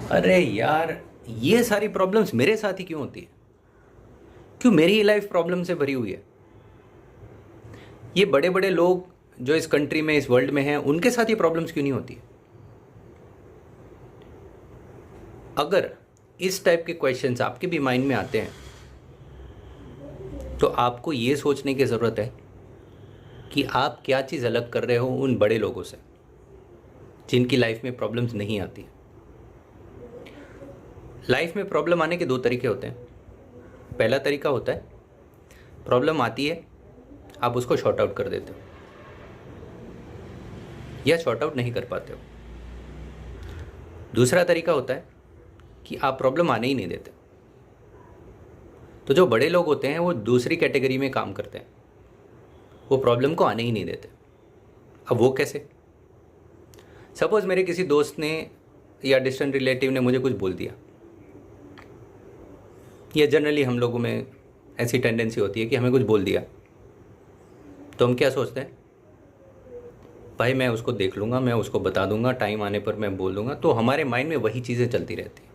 अरे यार, ये सारी प्रॉब्लम्स मेरे साथ ही क्यों होती है? क्यों मेरी ही लाइफ प्रॉब्लम से भरी हुई है? ये बड़े बड़े लोग जो इस कंट्री में, इस वर्ल्ड में हैं, उनके साथ ये प्रॉब्लम्स क्यों नहीं होती है? अगर इस टाइप के क्वेश्चंस आपके भी माइंड में आते हैं तो आपको ये सोचने की ज़रूरत है कि आप क्या चीज़ अलग कर रहे हो उन बड़े लोगों से जिनकी लाइफ में प्रॉब्लम्स नहीं आती। लाइफ में प्रॉब्लम आने के दो तरीके होते हैं। पहला तरीका होता है प्रॉब्लम आती है, आप उसको शॉर्ट आउट कर देते हो या शॉर्ट आउट नहीं कर पाते हो। दूसरा तरीका होता है कि आप प्रॉब्लम आने ही नहीं देते। तो जो बड़े लोग होते हैं वो दूसरी कैटेगरी में काम करते हैं, वो प्रॉब्लम को आने ही नहीं देते। अब वो कैसे? सपोज़ मेरे किसी दोस्त ने या डिस्टेंट रिलेटिव ने मुझे कुछ बोल दिया, या जनरली हम लोगों में ऐसी टेंडेंसी होती है कि हमें कुछ बोल दिया तो हम क्या सोचते हैं, भाई मैं उसको देख लूँगा, मैं उसको बता दूंगा, टाइम आने पर मैं बोल दूंगा। तो हमारे माइंड में वही चीज़ें चलती रहती हैं,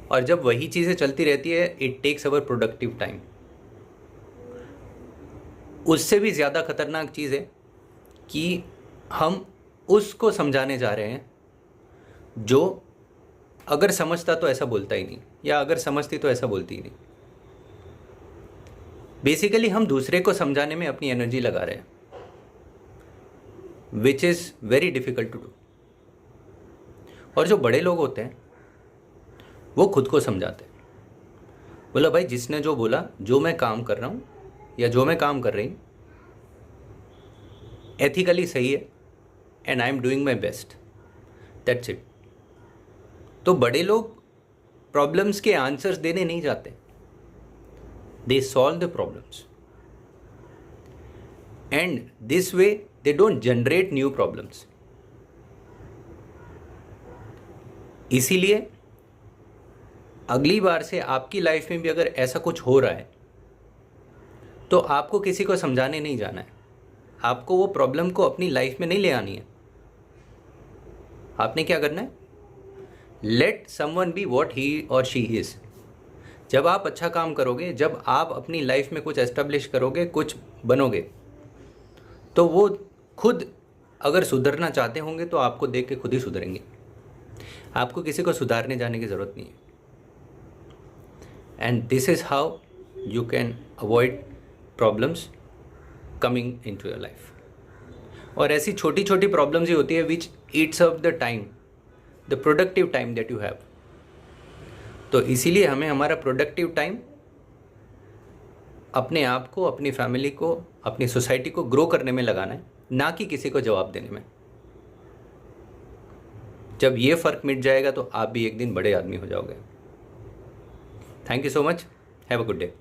और जब वही चीज़ें चलती रहती है it takes our productive time. उससे भी ज़्यादा खतरनाक चीज़ है कि हम उसको समझाने जा रहे हैं जो अगर समझता तो ऐसा बोलता ही नहीं, या अगर समझती तो ऐसा बोलती ही नहीं। बेसिकली हम दूसरे को समझाने में अपनी एनर्जी लगा रहे हैं, which is very difficult to do. और जो बड़े लोग होते हैं वो खुद को समझाते हैं। बोला भाई जिसने जो बोला, जो मैं काम कर रहा हूँ या जो मैं काम कर रही हूँ एथिकली सही है, and I am doing my best, that's it. तो बड़े लोग प्रॉब्लम्स के आंसर्स देने नहीं जाते, they solve the problems, and this way they don't generate new problems. इसीलिए अगली बार से आपकी लाइफ में भी अगर ऐसा कुछ हो रहा है तो आपको किसी को समझाने नहीं जाना है, आपको वो प्रॉब्लम को अपनी लाइफ में नहीं ले आनी है। आपने क्या करना है, let someone be what he और शी इज़। जब आप अच्छा काम करोगे, जब आप अपनी लाइफ में कुछ एस्टेब्लिश करोगे, कुछ बनोगे, तो वो खुद अगर सुधरना चाहते होंगे तो आपको देख के खुद ही सुधरेंगे। आपको किसी को सुधारने जाने की ज़रूरत नहीं है। And this is how you can avoid problems coming into your life. और ऐसी छोटी छोटी प्रॉब्लम्स ही होती है which eats up the time, the productive time that you have. तो इसीलिए हमें हमारा प्रोडक्टिव टाइम अपने आप को, अपनी फैमिली को, अपनी सोसाइटी को ग्रो करने में लगाना है, ना कि किसी को जवाब देने में। जब ये फ़र्क मिट जाएगा तो आप भी एक दिन बड़े आदमी हो जाओगे। Thank you so much, have a good day.